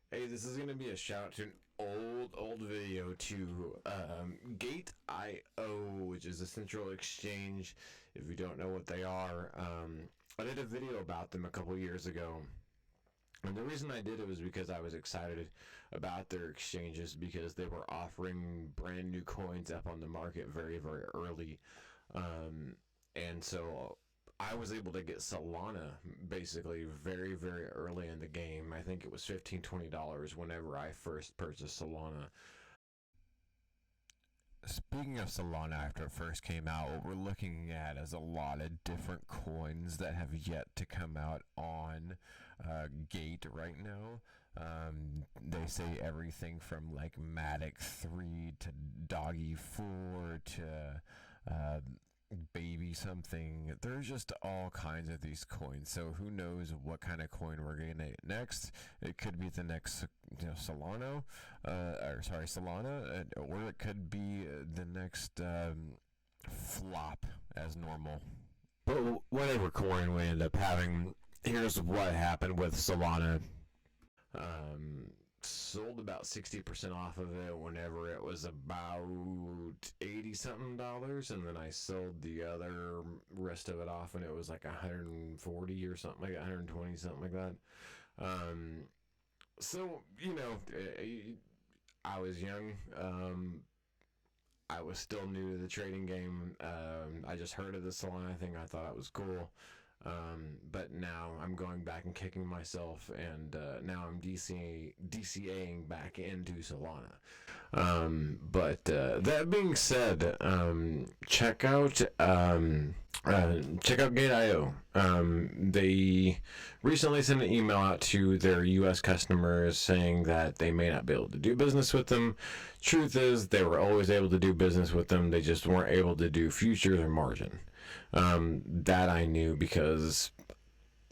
Hey, this is going to be a shout out to an old video to Gate.io, which is a central exchange. If you don't know what they are, I did a video about them a couple years ago. And the reason I did it was because I was excited about their exchanges because they were offering brand new coins up on the market very, very early. And so I was able to get Solana basically very, very early in the game. I think it was $15-20 whenever I first purchased Solana. Speaking of Solana, after it first came out, what we're looking at is a lot of different coins that have yet to come out on Gate right now. They say everything from like Matic 3 to Doggy 4 to baby something. There's just all kinds of these coins. So who knows what kind of coin we're gonna get next? It could be the next, Solana, Solana, or it could be the next flop as normal. But whatever coin we end up having, here's what happened with Solana. Sold about 60% off of it whenever it was about 80 something dollars, and then I sold the other rest of it off when it was like 140 or something, like 120, something like that. So I was young. I was still new to the trading game. I just heard of the Solana thing. I thought it was cool. But now I'm going back and kicking myself, and now I'm DCAing back into Solana. But that being said, check out Gate.io. They recently sent an email out to their U.S. customers saying that they may not be able to do business with them. Truth is, they were always able to do business with them. They just weren't able to do futures or margin. That I knew because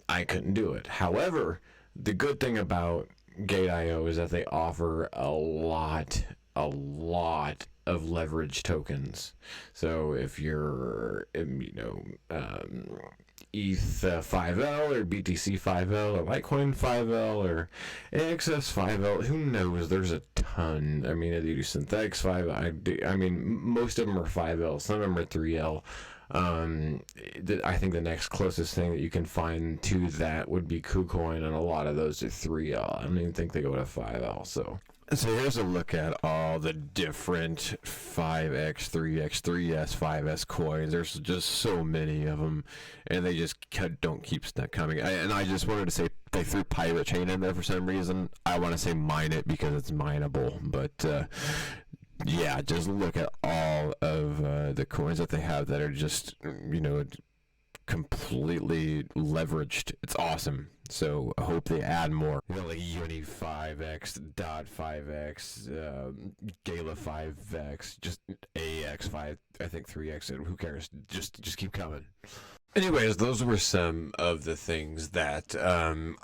I couldn't do it. However, the good thing about Gate.io is that they offer a lot of leverage tokens. So if you're, ETH 5L or BTC 5L or Litecoin 5L or AXS 5L, who knows? There's a ton. I mean, I do synthetics 5. I mean, most of them are 5L. Some of them are 3L. I think the next closest thing that you can find to that would be KuCoin, and a lot of those are 3L. I don't even think they go to 5L. So here's a look at all the different 5x, 3x, 3s, 5s coins. There's just so many of them, and they just don't keep coming. And I just wanted to say they threw Pirate Chain in there for some reason. I want to say mine it because it's mineable, but yeah, just look at all of the coins that they have that are just, completely leveraged. It's awesome. So I hope they add more. Like Uni 5x, Dot 5x, Gala 5x, just AX 5, I think 3x. Who cares? Just keep coming. Anyways, those were some of the things that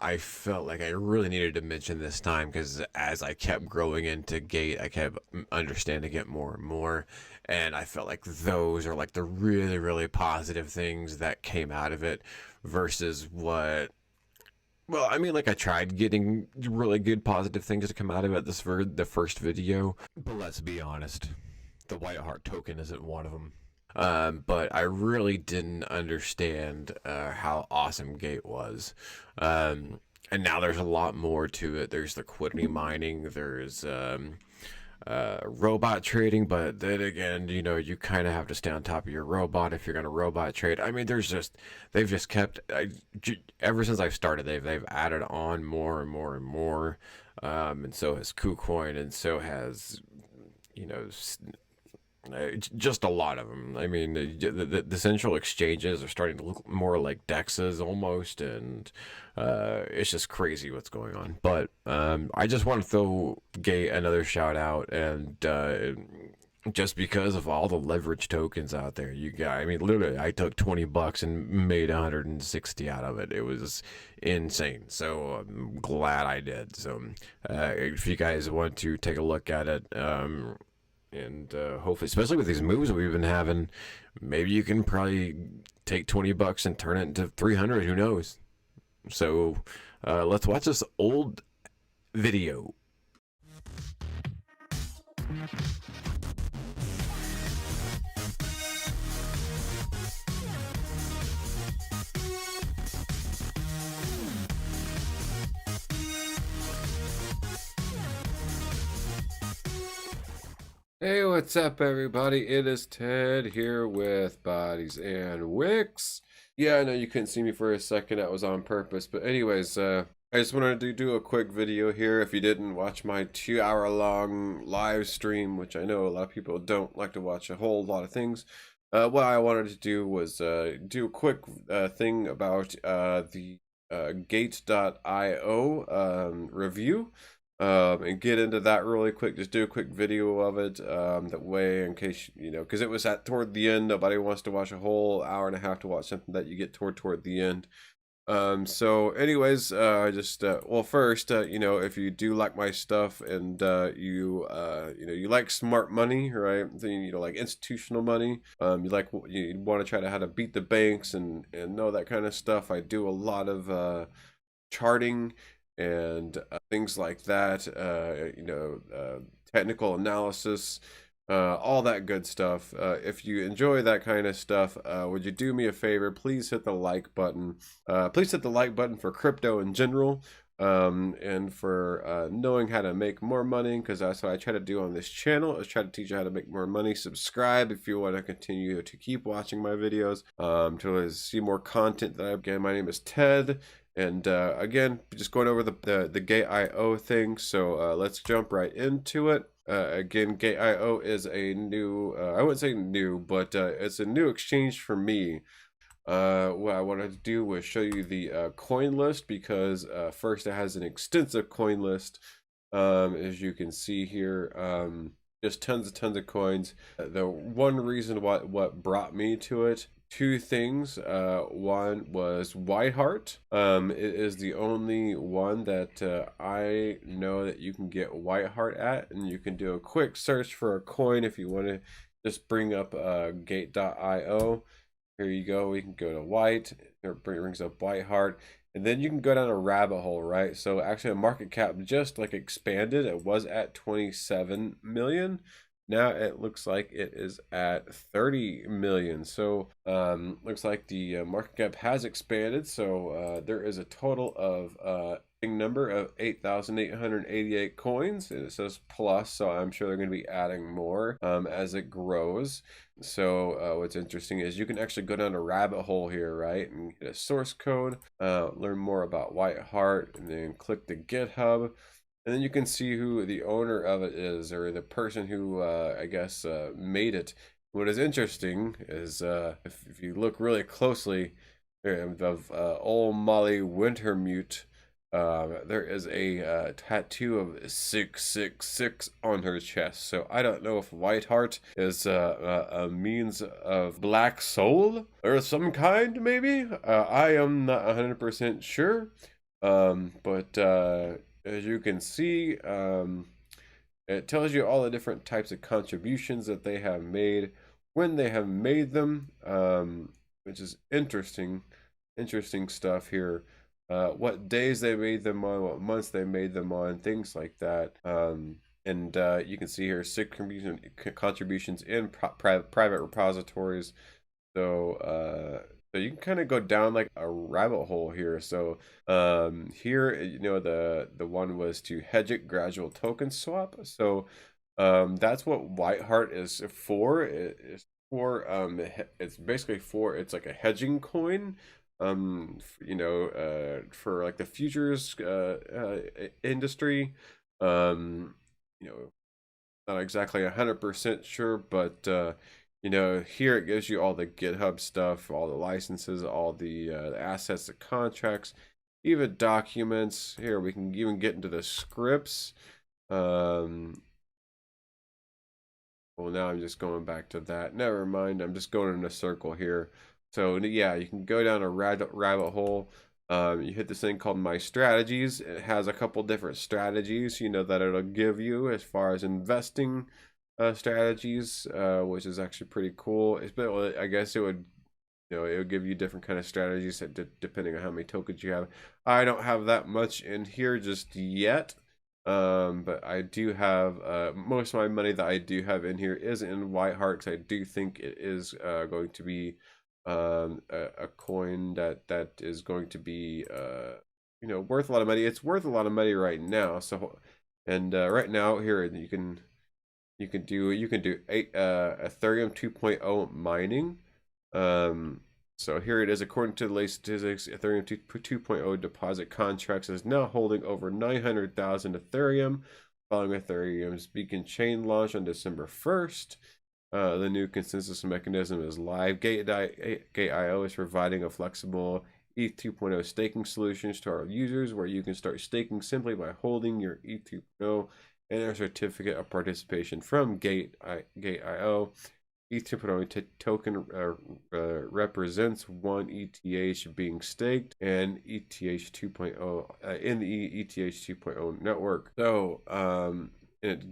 I felt like I really needed to mention this time, because as I kept growing into Gate, I kept understanding it more and more, and I felt like those are like the really, really positive things that came out of it versus what. Well, I mean, like, I tried getting really good positive things to come out of it the first video, but let's be honest, the White Heart token isn't one of them. But I really didn't understand how awesome Gate was. And now there's a lot more to it. There's liquidity mining. There's robot trading. But then again, you kind of have to stay on top of your robot if you're going to robot trade. I mean, they've just kept, ever since I've started, they've added on more and more and more. And so has KuCoin, and so has, just a lot of them. I mean, the central exchanges are starting to look more like dexes almost, and it's just crazy what's going on. But I just want to throw Gate another shout out, and just because of all the leverage tokens out there, I mean, literally, I took $20 and made 160 out of it. It was insane. So I'm glad I did. So if you guys want to take a look at it, and hopefully, especially with these moves that we've been having, maybe you can probably take $20 and turn it into 300. Who knows? So let's watch this old video. Hey, what's up, everybody? It is Ted here with Bodies and Wicks. Yeah, I know you couldn't see me for a second. That was on purpose. But anyways, I just wanted to do a quick video here. If you didn't watch my 2-hour long live stream, which I know a lot of people don't like to watch a whole lot of things, what I wanted to do was do a quick thing about the Gate.io review. And get into that really quick. Just do a quick video of it. That way, in case you know, because it was toward the end. Nobody wants to watch a whole hour and a half to watch something that you get toward the end. So anyways, well, first, you know, if you do like my stuff and you know, you like smart money, right? Then, you know, like institutional money. You want to try to how to beat the banks and know that kind of stuff. I do a lot of charting and things like that, you know, technical analysis, all that good stuff. If you enjoy that kind of stuff, would you do me a favor? Please hit the like button. Please hit the like button for crypto in general, and for knowing how to make more money, because that's what I try to do on this channel, is try to teach you how to make more money. Subscribe if you want to continue to keep watching my videos, to see more content that I have. Again, my name is Ted. And again, just going over the Gate.io thing. So let's jump right into it. Again, Gate.io is a new, I wouldn't say new, but it's a new exchange for me. What I wanted to do was show you the coin list, because first, it has an extensive coin list, as you can see here. Just tons of coins. The one reason what brought me to it, two things. One was Whiteheart. It is the only one that I know that you can get Whiteheart at, and you can do a quick search for a coin if you want to just bring up Gate.io. Here you go. We can go to White. It brings up Whiteheart. And then you can go down a rabbit hole, right? So actually, a market cap just like expanded. It was at 27 million. Now it looks like it is at 30 million. So looks like the market cap has expanded. So there is a total of number of 8,888 coins, and it says plus, so I'm sure they're going to be adding more as it grows. So what's interesting is you can actually go down a rabbit hole here, right, and get a source code, learn more about Whiteheart, and then click the GitHub. And then you can see who the owner of it is, or the person who, I guess, made it. What is interesting is if you look really closely, of old Molly Wintermute, there is a tattoo of 666 on her chest. So I don't know if Whiteheart is a means of black soul or some kind, maybe. I am not 100% sure. But as you can see, it tells you all the different types of contributions that they have made, when they have made them, which is interesting stuff here. What days they made them on, what months they made them on, things like that. And you can see here 6 contributions in private repositories. So you can kind of go down like a rabbit hole here. So here, you know, the one was to hedge it gradual token swap. So that's what Whiteheart is for. It's for it's basically for, it's like a hedging coin. You know, for like the futures industry. You know, not exactly 100% sure, but you know, here it gives you all the GitHub stuff, all the licenses, all the assets, the contracts, even documents. Here we can even get into the scripts. Well, now I'm just going back to that. Never mind, I'm just going in a circle here. So yeah, you can go down a rabbit hole. You hit this thing called My Strategies. It has a couple different strategies, you know, that it'll give you as far as investing strategies, which is actually pretty cool. I guess it would, you know, it would give you different kind of strategies depending on how many tokens you have. I don't have that much in here just yet. But I do have most of my money that I do have in here is in Whiteheart, because I do think it is going to be a coin that is going to be worth a lot of money. It's worth a lot of money right now. So, and right now here you can do Ethereum 2.0 mining. So here it is. According to the latest statistics, Ethereum 2.0 deposit contracts is now holding over 900,000 Ethereum, following Ethereum's Beacon chain launch on December 1st. The new consensus mechanism is live. Gate.io is providing a flexible ETH 2.0 staking solutions to our users, where you can start staking simply by holding your ETH 2.0 and a certificate of participation from Gate.io. ETH 2.0 token represents one ETH being staked and ETH 2.0 in the ETH 2.0 network. So it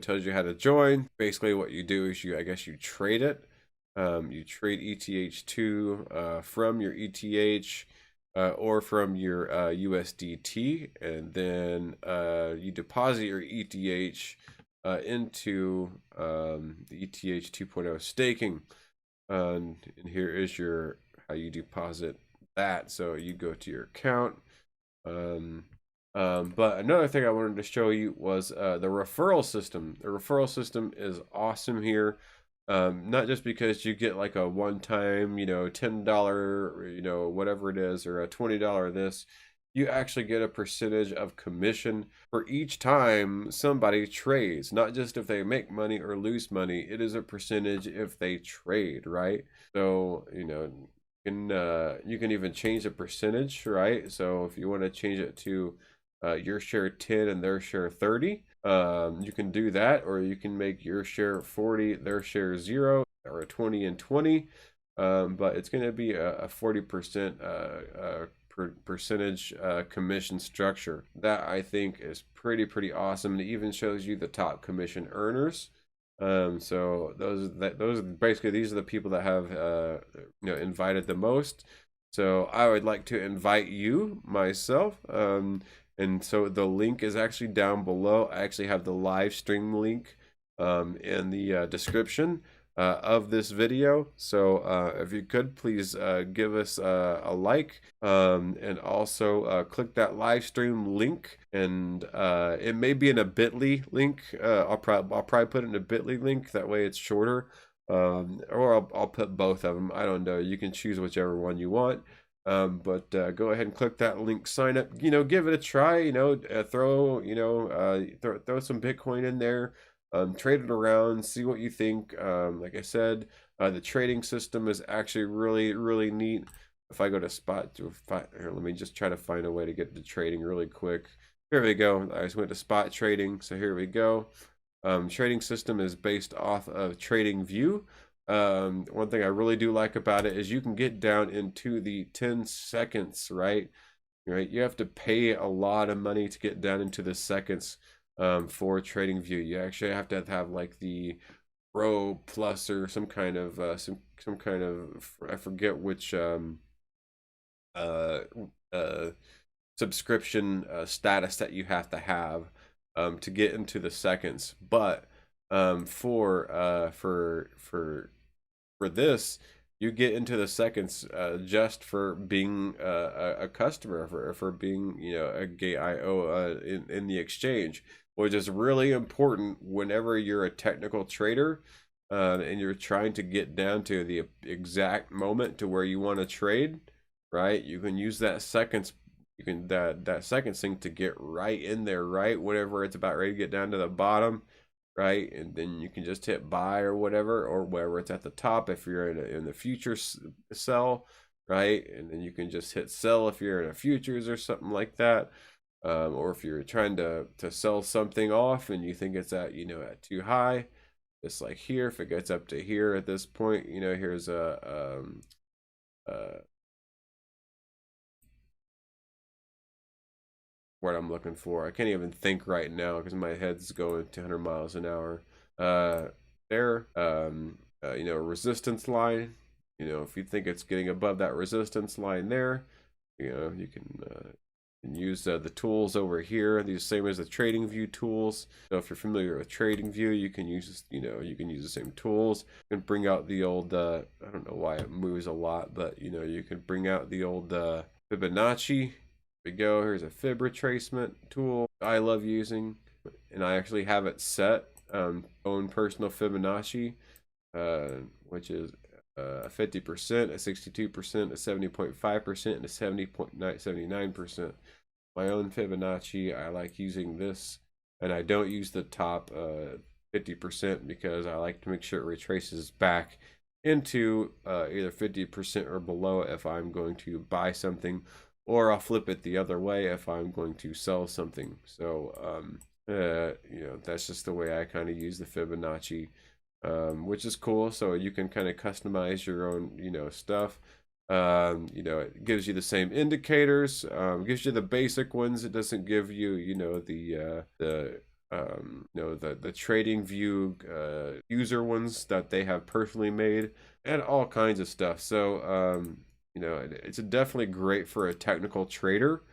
tells you how to join. Basically, what you do is you trade it. You trade ETH2 from your ETH or from your USDT, and then you deposit your ETH into the ETH 2.0 staking. And here is how you deposit that. So you go to your account. But another thing I wanted to show you was the referral system. The referral system is awesome here. Not just because you get like a one-time, $10, whatever it is, or a $20 this. You actually get a percentage of commission for each time somebody trades, not just if they make money or lose money. It is a percentage if they trade, right? So, you can even change the percentage, right? So if you want to change it to your share 10 and their share 30, you can do that, or you can make your share 40, their share 0, or a 20 and 20. But it's going to be a 40% percentage commission structure. That I think is pretty awesome, and it even shows you the top commission earners. So those basically, these are the people that have invited the most. So I would like to invite you myself. And so the link is actually down below. I actually have the live stream link in the description of this video. So if you could, please give us a like, and also click that live stream link. And it may be in a bit.ly link. I'll probably put it in a bit.ly link. That way it's shorter. Or I'll put both of them. I don't know. You can choose whichever one you want. But go ahead and click that link, sign up, give it a try, throw some Bitcoin in there, trade it around, see what you think. Like I said, the trading system is actually really neat. If I go to here, let me just try to find a way to get to trading really quick. Here we go. I just went to spot trading. So here we go. Trading system is based off of Tradingview. One thing I really do like about it is you can get down into the 10 seconds, right? You have to pay a lot of money to get down into the seconds for Tradingview. You actually have to have like the Pro Plus or some kind of I forget which subscription status that you have to have to get into the seconds. But for this, you get into the seconds just for being a customer, for being a Gate.io in the exchange, which is really important whenever you're a technical trader and you're trying to get down to the exact moment to where you want to trade, right? You can use that seconds. You can that seconds thing to get right in there, right whenever it's about ready to get down to the bottom, right? And then you can just hit buy or whatever, or wherever it's at the top if you're in the futures sell, right? And then you can just hit sell if you're in a futures or something like that. Or if you're trying to sell something off and you think it's at at too high, just like here, if it gets up to here at this point, here's what I'm looking for. I can't even think right now because my head's going 200 miles an hour. There, resistance line. If you think it's getting above that resistance line there, you can can use the tools over here, these same as the Tradingview tools. So if you're familiar with Tradingview, you can use, you can use the same tools. You can bring out the old, I don't know why it moves a lot, but you can bring out the old Fibonacci. There we go. Here's a fib retracement tool I love using, and I actually have it set own personal Fibonacci, which is a 50%, a 62%, a 70.5%, and a 70.79%. My own Fibonacci, I like using this, and I don't use the top 50% because I like to make sure it retraces back into either 50% or below if I'm going to buy something, or I'll flip it the other way if I'm going to sell something. So that's just the way I kind of use the Fibonacci, which is cool. So you can kind of customize your own stuff. It gives you the same indicators, gives you the basic ones. It doesn't give you the Tradingview user ones that they have personally made, and all kinds of stuff. So it's definitely great for a technical trader.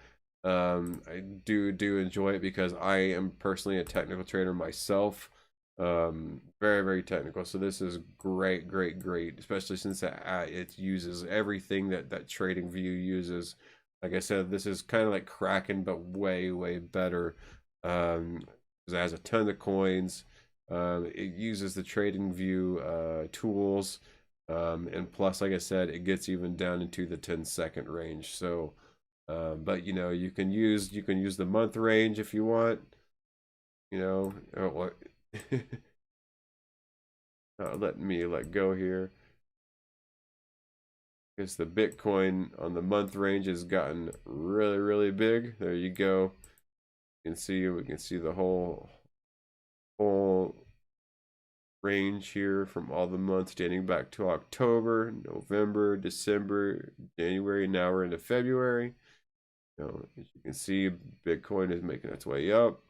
I do enjoy it because I am personally a technical trader myself. Very, very technical. So this is great, especially since it uses everything that Tradingview uses. Like I said, this is kind of like Kraken, but way better. It has a ton of coins. It uses the Tradingview tools, and plus, like I said, it gets even down into the 10-second range. So but you can use the month range if you want, what. Let me let go here, because the Bitcoin on the month range has gotten really big. There you go. We can see the whole range here from all the months dating back to October, November, December, January. Now we're into February. As you can see, Bitcoin is making its way up.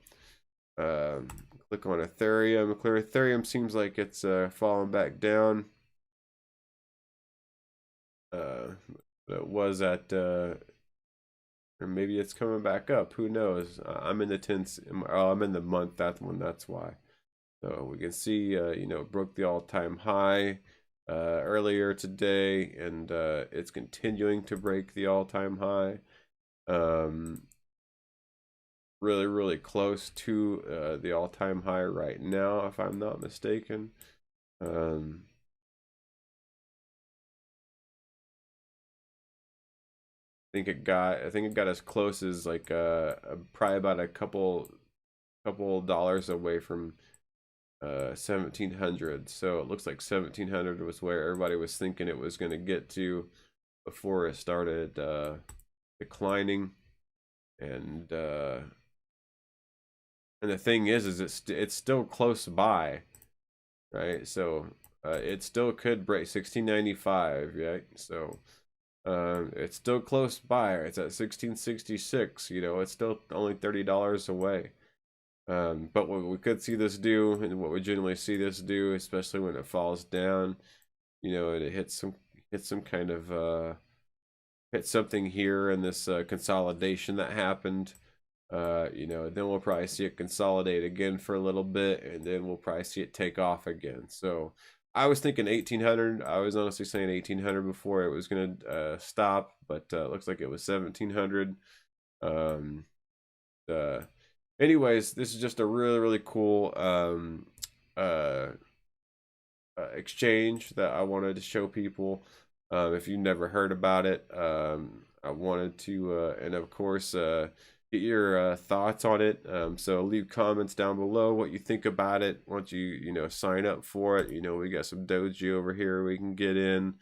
Click on Ethereum. Ethereum seems like it's falling back down. It was at, or maybe it's coming back up. Who knows? I'm in the 10th. I'm in the month. That's why. So we can see, broke the all-time high earlier today, and it's continuing to break the all-time high. Really close to the all-time high right now, if I'm not mistaken. I think it got as close as like probably about a couple dollars away from 1700. So it looks like 1700 was where everybody was thinking it was going to get to before it started declining. And the thing is it's still close by, right? So it still could break 1695, right? So it's still close by. It's at 1666. It's still only $30 away. But what we could see this do, and what we generally see this do, especially when it falls down, and it hits some kind of hit something here in this consolidation that happened. Then we'll probably see it consolidate again for a little bit, and then we'll probably see it take off again. So I was thinking 1800. I was honestly saying 1800 before it was going to stop, but it looks like it was 1700. Anyways, this is just a really cool exchange that I wanted to show people. If you've never heard about it, I wanted to, and of course, get your thoughts on it. So leave comments down below what you think about it once you sign up for it. We got some doji over here we can get in,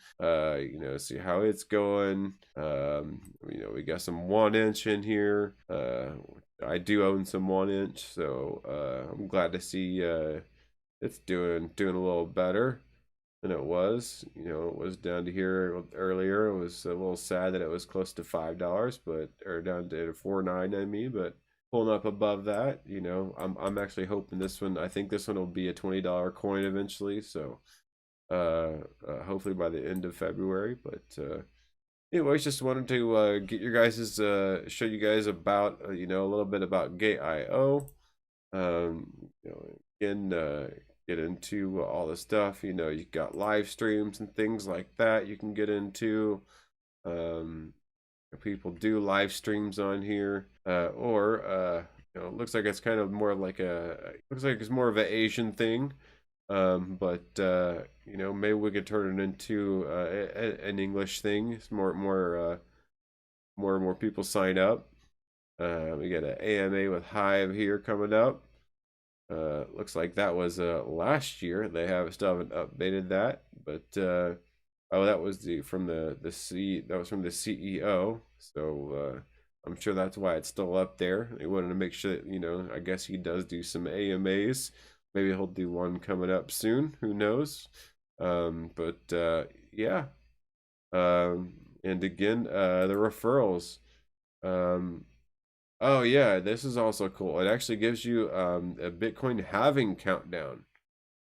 see how it's going. We got some 1-inch in here. I do own some 1-inch, so I'm glad to see it's doing a little better than it was. It was down to here earlier. It was a little sad that it was close to $5, or down to $4.9, I mean, but pulling up above that, I'm actually hoping this one, I think this one will be a $20 coin eventually. So hopefully by the end of February, but anyways, just wanted to get your guys's show you guys about a little bit about Gate.io. Again, get into all the stuff. You got live streams and things like that you can get into. People do live streams on here, or it looks like it's kind of more like looks like it's more of an Asian thing. But maybe we could turn it into an English thing. It's more and more people sign up. We got an AMA with Hive here coming up. Looks like that was last year. They still haven't updated that, but oh, that was from the CEO. So I'm sure that's why it's still up there. They wanted to make sure that, I guess he does do some AMAs. Maybe he'll do one coming up soon. Who knows? But yeah. And again, the referrals. Oh yeah, this is also cool. It actually gives you a Bitcoin halving countdown.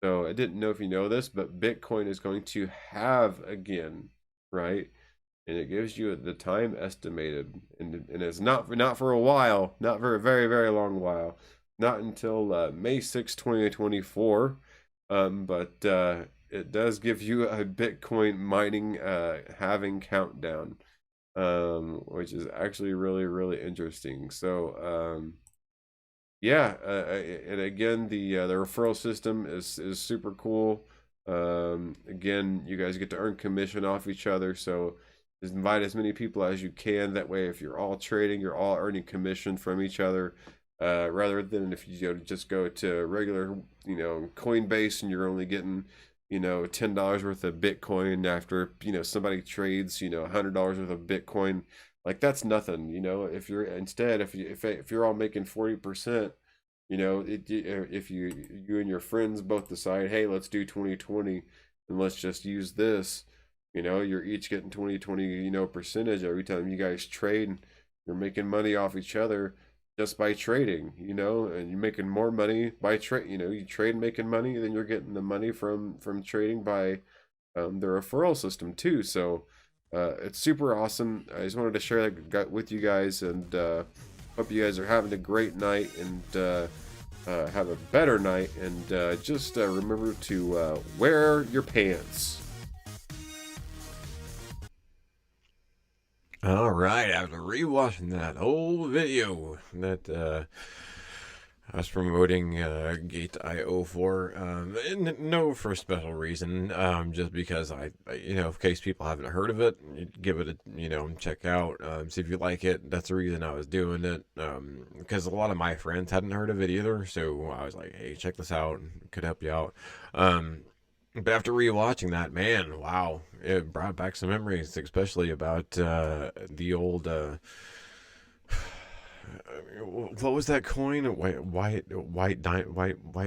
So I didn't know if you know this, but Bitcoin is going to halve again, right? And it gives you the time estimated, and it's not for a while, not for a very, very long while, not until May 6, 2024. But it does give you a Bitcoin mining halving countdown, which is actually really, really interesting. So yeah, and again, the referral system is super cool. Again, you guys get to earn commission off each other, so just invite as many people as you can. That way, if you're all trading, you're all earning commission from each other, rather than if you just go to regular, Coinbase and you're only getting, $10 worth of Bitcoin after, somebody trades, $100 worth of Bitcoin. Like that's nothing, if you're instead, if you're all making 40%, if you and your friends both decide, hey, let's do 2020 and let's just use this, you're each getting 20 percentage every time you guys trade. You're making money off each other just by trading, and you're making more money by trade. You trade making money, then you're getting the money from trading by the referral system too. So it's super awesome. I just wanted to share that with you guys, and hope you guys are having a great night and have a better night. And just remember to wear your pants. All right, after rewatching that old video that I was promoting Gate.io for, and no for a special reason, just because in case people haven't heard of it, give it a, check out, see if you like it. That's the reason I was doing it, because a lot of my friends hadn't heard of it either, so I was like, hey, check this out, could help you out. But after rewatching that, man, wow, it brought back some memories, especially about the old. What was that coin? White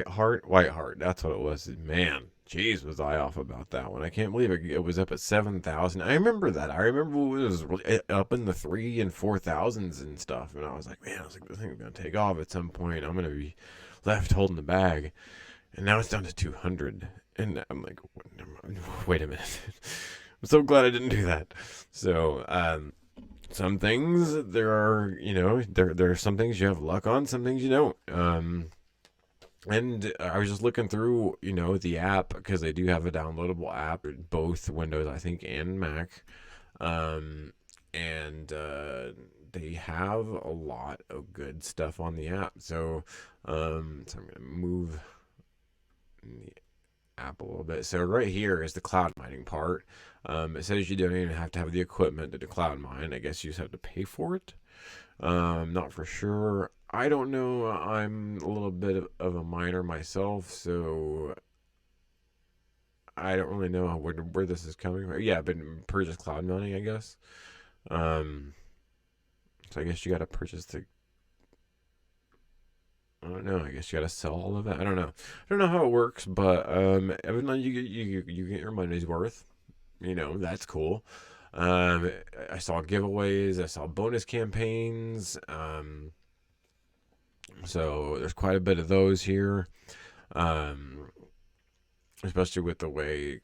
heart. That's what it was. Man, jeez, was I off about that one. I can't believe it was up at 7,000. I remember that. I remember it was up in the 3,000s and 4,000s and stuff. And I was like, man, this thing's gonna take off at some point. I'm gonna be left holding the bag. And now it's down to 200. And I'm like, wait a minute. I'm so glad I didn't do that. So, some things there are, there are some things you have luck on, some things you don't. And I was just looking through, the app, because they do have a downloadable app, both Windows, I think, and Mac. And they have a lot of good stuff on the app. So, I'm gonna move the app a little bit. So right here is the cloud mining part. It says you don't even have to have the equipment to do cloud mine. I guess you just have to pay for it. Not for sure. I don't know. I'm a little bit of a miner myself, so I don't really know where this is coming from. Yeah, but purchase cloud mining, I guess. So I guess you got to purchase the. I don't know. I guess you got to sell all of it. I don't know. I don't know how it works, but evidently you get your money's worth. That's cool. I saw giveaways. I saw bonus campaigns. So there's quite a bit of those here. Especially with the way,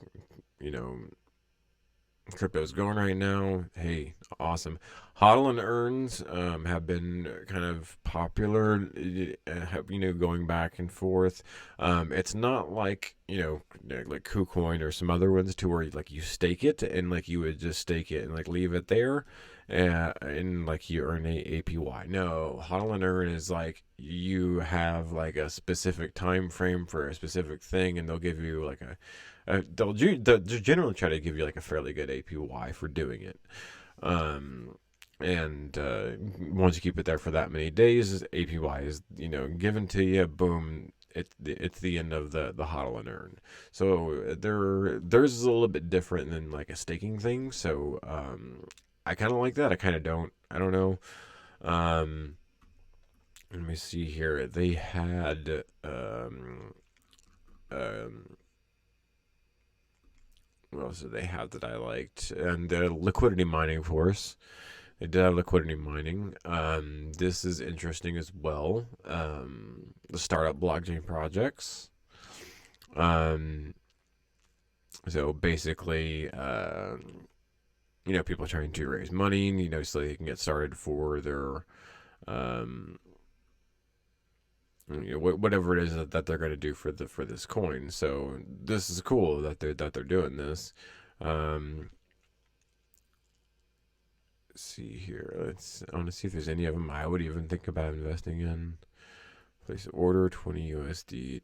crypto's going right now. Hey, awesome. HODL and earns have been kind of popular, going back and forth. It's not like, like KuCoin or some other ones to where like you stake it and like you would just stake it and like leave it there. And like you earn a APY. No, HODL and earn is like you have like a specific time frame for a specific thing, and they'll give you like they'll generally try to give you like a fairly good APY for doing it. Um, and once you keep it there for that many days, APY is given to you. Boom. It's the end of the HODL and earn. So there's a little bit different than like a staking thing. So I kind of like that. I kind of don't. I don't know. Um, Let me see here. They had what else did they have that I liked? And liquidity mining, of course. They did have liquidity mining. This is interesting as well. The startup blockchain projects. So basically, people trying to raise money, so they can get started for their, whatever it is that they're going to do for this coin. So this is cool that they're doing this. Let's see here. I want to see if there's any of them I would even think about investing in. Place an order, 20 USD.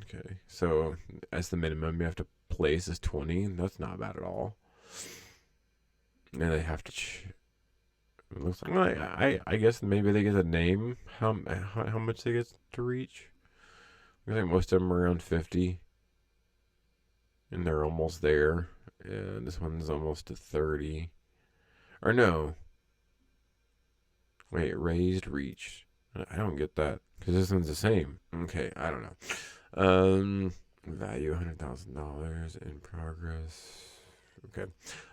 Okay, so as the minimum you have to place is 20. That's not bad at all. And they have to. It looks like I guess maybe they get a name. How much they get to reach? I think most of them are around 50, and they're almost there. And this one's almost to 30. Or no. Wait, raised, reached. I don't get that because this one's the same. Okay, I don't know. Value $100,000 in progress. Okay.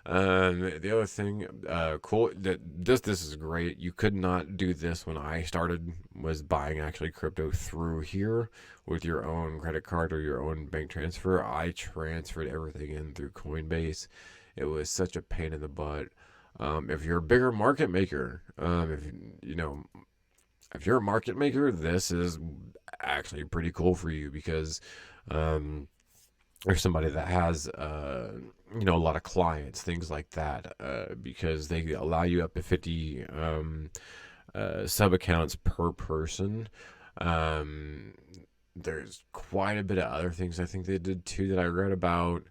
The other thing, cool. That this is great. You could not do this when I started. Was buying actually crypto through here with your own credit card or your own bank transfer. I transferred everything in through Coinbase. It was such a pain in the butt. If you're a bigger market maker, if you're a market maker, this is actually pretty cool for you because or somebody that has a lot of clients, things like that, because they allow you up to 50 sub accounts per person. There's quite a bit of other things I think they did too that I read about.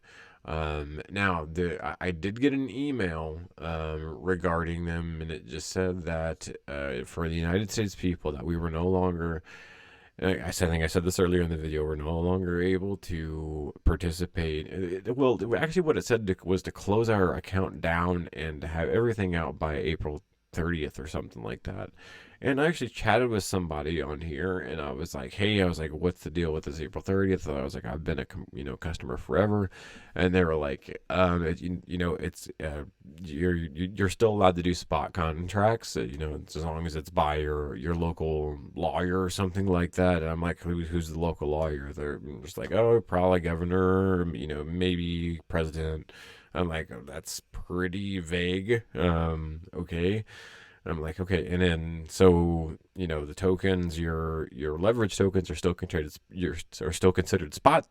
Now, I did get an email regarding them, and it just said that for the United States people that we were no longer. I think I said this earlier in the video. We're no longer able to participate. Well, actually, what it said was to close our account down and have everything out by April 30th or something like that. And I actually chatted with somebody on here, and I was like, "Hey, what's the deal with this April 30th?" I was like, "I've been a customer forever," and they were like, "It's you're still allowed to do spot contracts, as long as it's by your local lawyer or something like that." And I'm like, "Who's the local lawyer?" They're just like, "Oh, probably governor, maybe president." I'm like, oh, "That's pretty vague." Okay. I'm like, okay, and then so the tokens, your leverage tokens are still considered spot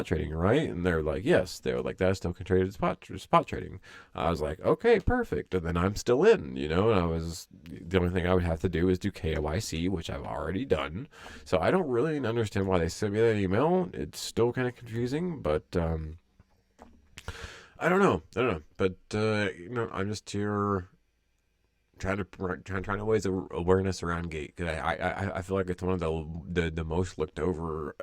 trading, right? And they're like, yes, they're like that's still considered spot trading. I was like, okay, perfect, and then I'm still in, and the only thing I would have to do is do KYC, which I've already done. So I don't really understand why they sent me that email. It's still kind of confusing, but I don't know, but I'm just here trying to raise awareness around Gate because I feel like it's one of the most looked over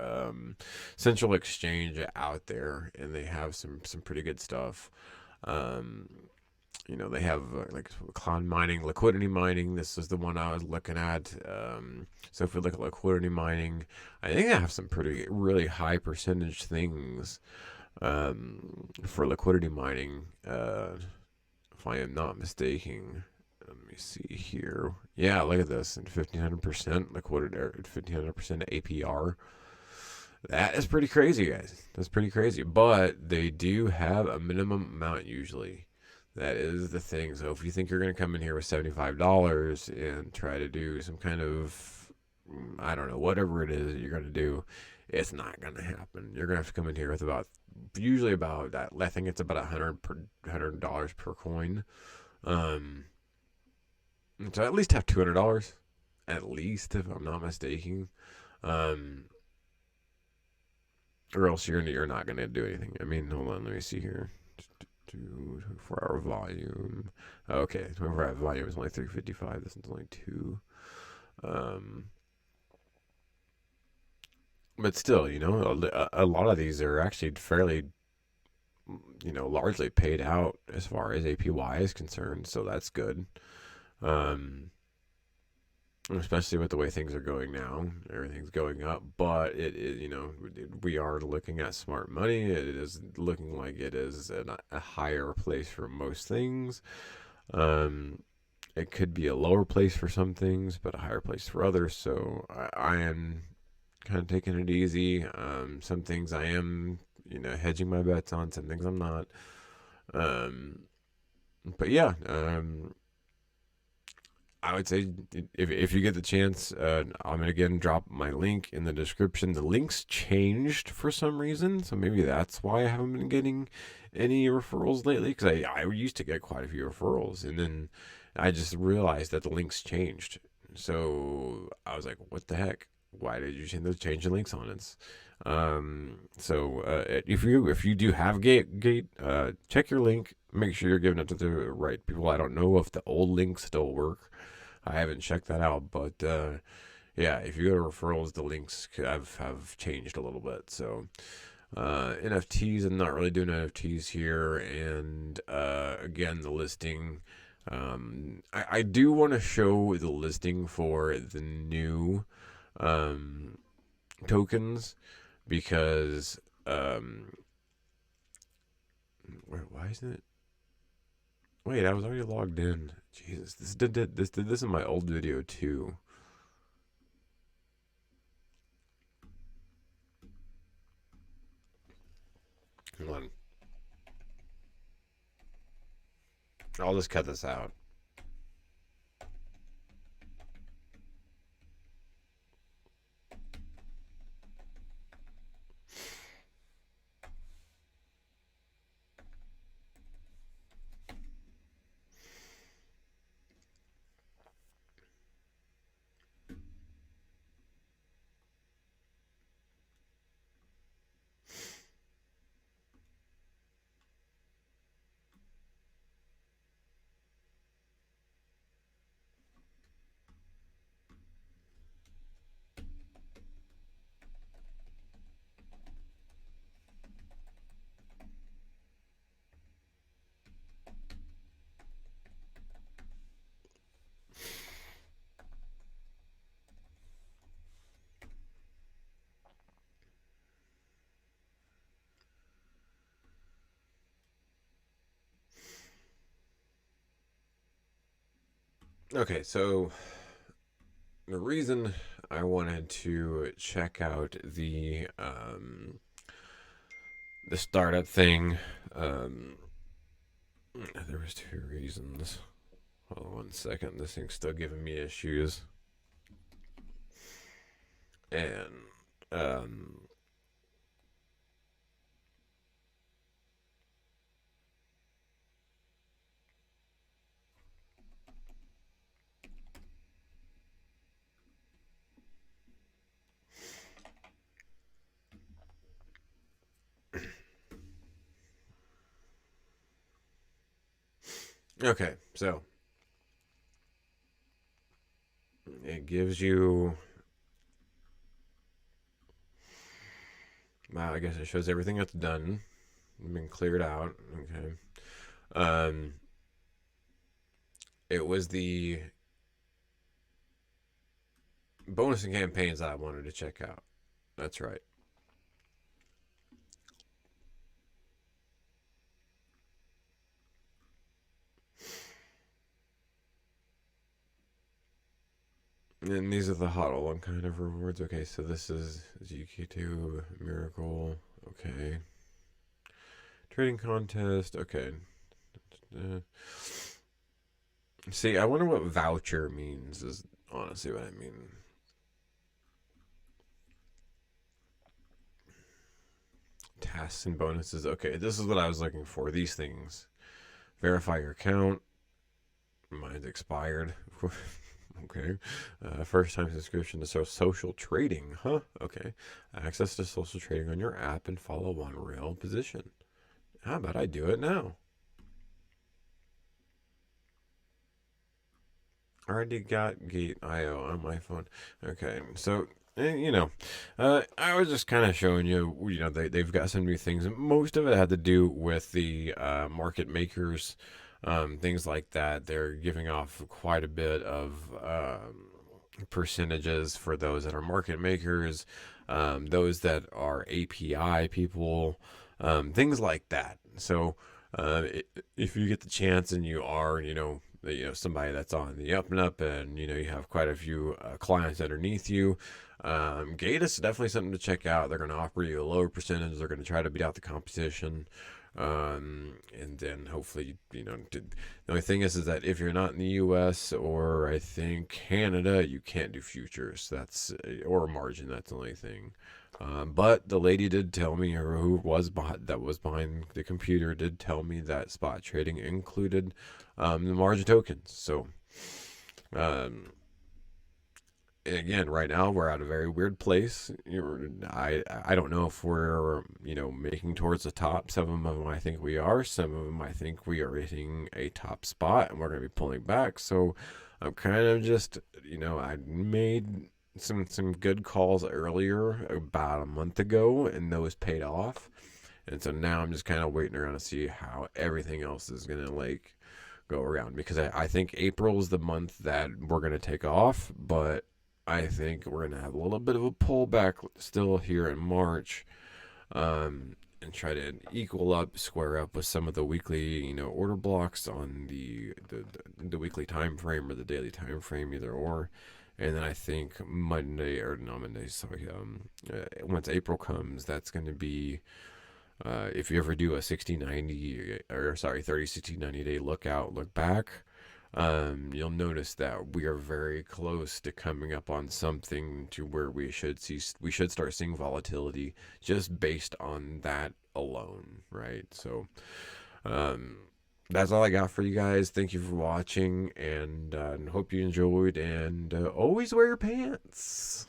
central exchange out there, and they have some pretty good stuff. They have like cloud mining, liquidity mining. This is the one I was looking at. So if we look at liquidity mining, I think they have some really high percentage things for liquidity mining. If I am not mistaken. Let me see here. Yeah, look at this. And 1,500% liquidity, 1,500% APR. That is pretty crazy, guys. That's pretty crazy. But they do have a minimum amount usually. That is the thing. So if you think you're going to come in here with $75 and try to do some kind of, I don't know, whatever it is that you're going to do, it's not going to happen. You're going to have to come in here with usually about that. I think it's about $100 per coin. Um, so at least have $200, at least, if I'm not mistaken. Um, or else you're not gonna do anything. I mean, hold on, let me see here. 24-hour volume. Okay, 24-hour volume is only 355. This one's only 2. Um, but still, a lot of these are actually fairly, largely paid out as far as APY is concerned. So that's good. Um, especially with the way things are going now. Everything's going up, but we are looking at smart money. It is looking like it is a higher place for most things. Um, it could be a lower place for some things, but a higher place for others. So I am kind of taking it easy. Some things I am, hedging my bets on. Some things I'm not. Um, but yeah, I would say if you get the chance, I'm gonna again drop my link in the description. The links changed for some reason, so maybe that's why I haven't been getting any referrals lately. Because I used to get quite a few referrals, and then I just realized that the links changed. So I was like, "What the heck? Why did you change the links on us?" So if you do have Gate, check your link. Make sure you're giving it to the right people. I don't know if the old links still work. I haven't checked that out, but yeah, if you go to referrals, the links have changed a little bit. So NFTs, I'm not really doing NFTs here, and again, the listing. I do want to show the listing for the new um, tokens because why isn't it? Wait, I was already logged in. Jesus, this in my old video too. Hold on. I'll just cut this out. Okay, so the reason I wanted to check out the startup thing, um, there was 2 reasons. Hold on 1 second. This thing's still giving me issues, and um, okay, so it gives you. Wow, I guess it shows everything that's done, been cleared out. Okay, um, it was the bonus and campaigns that I wanted to check out. That's right. And these are the HODL one kind of rewards. Okay, so this is GQ2, Miracle. Okay. Trading contest. Okay. See, I wonder what voucher means, is honestly what I mean. Tasks and bonuses. Okay, this is what I was looking for. These things. Verify your account. Mine's expired. Okay. First time subscription to social trading. Huh? Okay. Access to social trading on your app and follow one real position. How about I do it now? Already got Gate.io on my phone. Okay. So, I was just kind of showing you, they've got some new things. Most of it had to do with the market makers, things like that. They're giving off quite a bit of percentages for those that are market makers, those that are API people, things like that. So, if you get the chance and you are, somebody that's on the up and up, and you have quite a few clients underneath you, Gate is definitely something to check out. They're going to offer you a lower percentage. They're going to try to beat out the competition, and then hopefully, the only thing is that if you're not in the U.S. or I think Canada, you can't do futures. That's or margin. That's the only thing. But the lady did tell me, or who was behind the computer, did tell me that spot trading included the margin tokens. So, again, right now we're at a very weird place. I don't know if we're making towards the top. Some of them I think we are. Some of them I think we are hitting a top spot, and we're going to be pulling back. So I'm kind of just I made some good calls earlier about a month ago, and those paid off. And so now I'm just kind of waiting around to see how everything else is gonna go around, because I think April is the month that we're gonna take off, but I think we're gonna have a little bit of a pullback still here in March, and try to square up with some of the weekly order blocks on the weekly time frame or the daily time frame, either or. And then I think once April comes, that's going to be, if you ever do a 60-90, or sorry, 30-60-90 day look back, you'll notice that we are very close to coming up on something to where we should start seeing volatility just based on that alone, right? So, that's all I got for you guys. Thank you for watching, and hope you enjoyed, and always wear your pants.